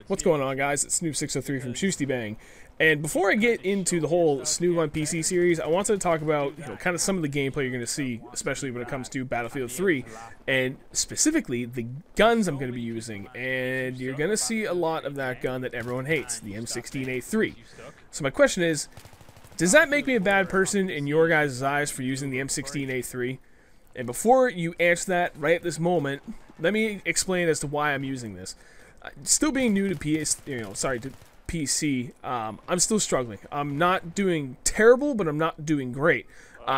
What's going on, guys? It's Snoop603 from Shustybang. And before I get into the whole Snoop on PC series, I wanted to talk about kind of some of the gameplay you're going to see, especially when it comes to Battlefield 3, and specifically the guns I'm going to be using. And you're going to see a lot of that gun that everyone hates, the M16A3. So my question is, does that make me a bad person in your guys' eyes for using the M16A3? And before you answer that right at this moment, let me explain as to why I'm using this. Still being new to PC, I'm still struggling. I'm not doing terrible, but I'm not doing great.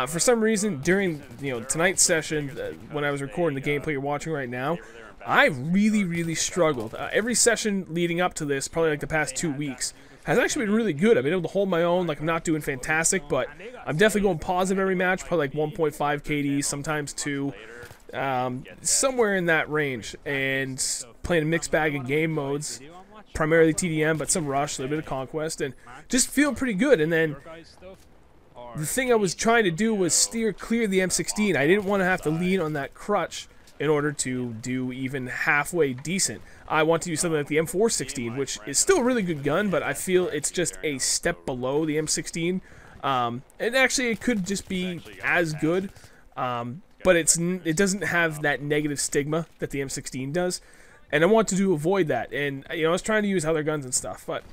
For some reason, during tonight's session, when I was recording the gameplay you're watching right now, I really struggled. Every session leading up to this, probably like the past 2 weeks, has actually been really good. I've been able to hold my own. Like, I'm not doing fantastic, but I'm definitely going positive every match. Probably like 1.5 KD, sometimes 2. Somewhere in that range, and playing a mixed bag of game modes, primarily TDM, but some rush, a little bit of conquest, and just feel pretty good. And then the thing I was trying to do was steer clear of the M16. I didn't want to have to lean on that crutch in order to do even halfway decent. I want to use something like the M416, which is still a really good gun, but I feel it's just a step below the M16. And actually, it could just be as good, but it doesn't have that negative stigma that the M16 does. And I wanted to avoid that, and I was trying to use other guns and stuff. But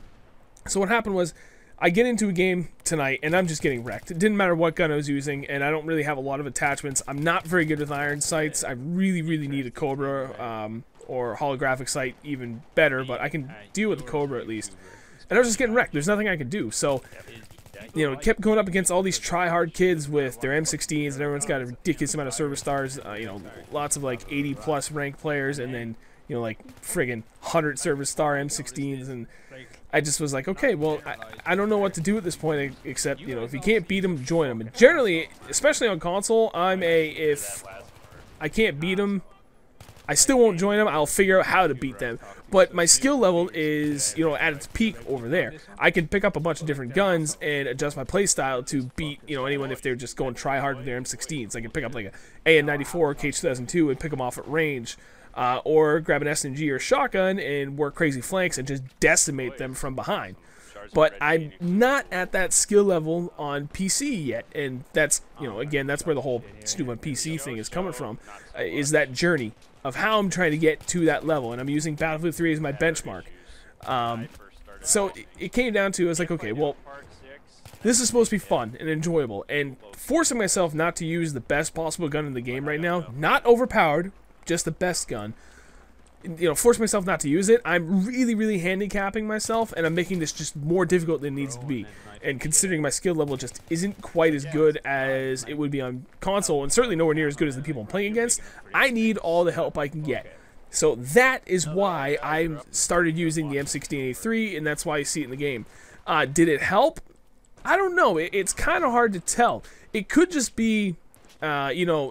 so what happened was, I get into a game tonight, and I'm just getting wrecked. It didn't matter what gun I was using, and I don't really have a lot of attachments. I'm not very good with iron sights. I really need a Cobra or holographic sight, even better. But I can deal with the Cobra at least. And I was just getting wrecked. There's nothing I could do. So kept going up against all these try-hard kids with their M16s, and everyone's got a ridiculous amount of service stars. Lots of like 80+ ranked players, and then like friggin' 100 service star M16s, and I just was like, okay, well, I don't know what to do at this point, except, if you can't beat them, join them. And generally, especially on console, if I can't beat them, I still won't join them. I'll figure out how to beat them. But my skill level is, at its peak over there. I can pick up a bunch of different guns and adjust my playstyle to beat, anyone if they're just going try hard with their M16s. I can pick up like a AN-94 or K2002 and pick them off at range. Or grab an SMG or shotgun and work crazy flanks and just decimate them from behind. But I'm not at that skill level on PC yet, and that's, again, that's where the whole Snoop on PC thing is coming from, is that journey of how I'm trying to get to that level, and I'm using Battlefield 3 as my benchmark. So it came down to, I was like, okay, well, this is supposed to be fun and enjoyable, and forcing myself not to use the best possible gun in the game right now, not overpowered, just the best gun, force myself not to use it. I'm really handicapping myself, and I'm making this just more difficult than it needs to be. And considering my skill level just isn't quite as good as it would be on console, and certainly nowhere near as good as the people I'm playing against, I need all the help I can get. So that is why I started using the M16A3, and that's why you see it in the game. Did it help? I don't know. It's kind of hard to tell. It could just be, a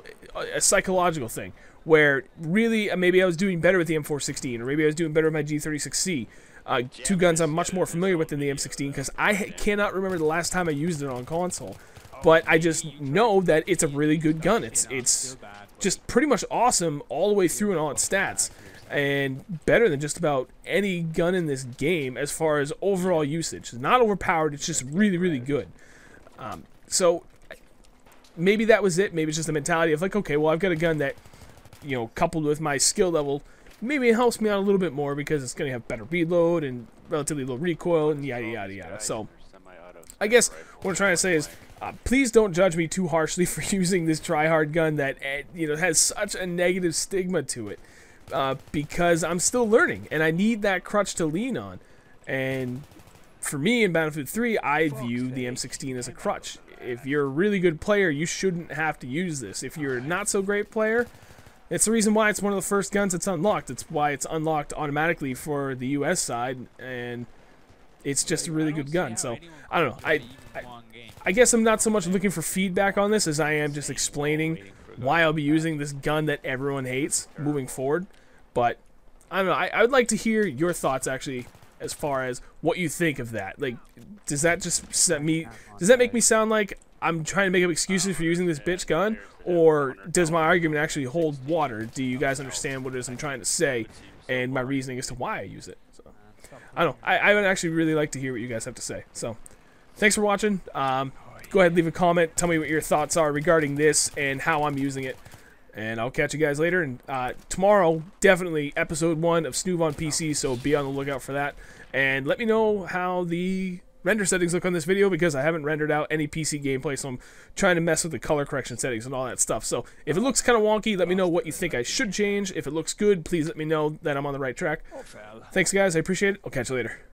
psychological thing, where really maybe I was doing better with the M416, or maybe I was doing better with my G36C. Two guns I'm much more familiar with than the M16, because I cannot remember the last time I used it on console. But I just know that it's a really good gun. It's just pretty much awesome all the way through in all its stats, and better than just about any gun in this game as far as overall usage. It's not overpowered, it's just really good. So maybe that was it. Maybe it's just a mentality of like, okay, well, I've got a gun that, coupled with my skill level, maybe it helps me out a little bit more because it's going to have better reload and relatively low recoil and yada. So I guess what I'm trying to say is, please don't judge me too harshly for using this try-hard gun that has such a negative stigma to it, because I'm still learning and I need that crutch to lean on. And for me in Battlefield 3, I view the M16 as a crutch. If you're a really good player, you shouldn't have to use this. If you're a not so great player, it's the reason why it's one of the first guns that's unlocked. It's why it's unlocked automatically for the US side, and it's just a really good gun. So I don't know. I guess I'm not so much looking for feedback on this as I am just explaining why I'll be using this gun that everyone hates moving forward. But I don't know. I would like to hear your thoughts actually, as far as what you think of that. Like, does that just make me sound like I'm trying to make up excuses for using this bitch gun, or does my argument actually hold water? Do you guys understand what it is I'm trying to say, and my reasoning as to why I use it? So, I don't know. I would actually really like to hear what you guys have to say. So, thanks for watching. Go ahead and leave a comment. Tell me what your thoughts are regarding this and how I'm using it. And I'll catch you guys later. And tomorrow, definitely episode 1 of Snoov on PC, so be on the lookout for that. And let me know how the render settings look on this video, because I haven't rendered out any PC gameplay, so I'm trying to mess with the color correction settings and all that stuff. So if it looks kind of wonky, let me know what you think I should change. If it looks good, please let me know that I'm on the right track. Thanks, guys. I appreciate it. I'll catch you later.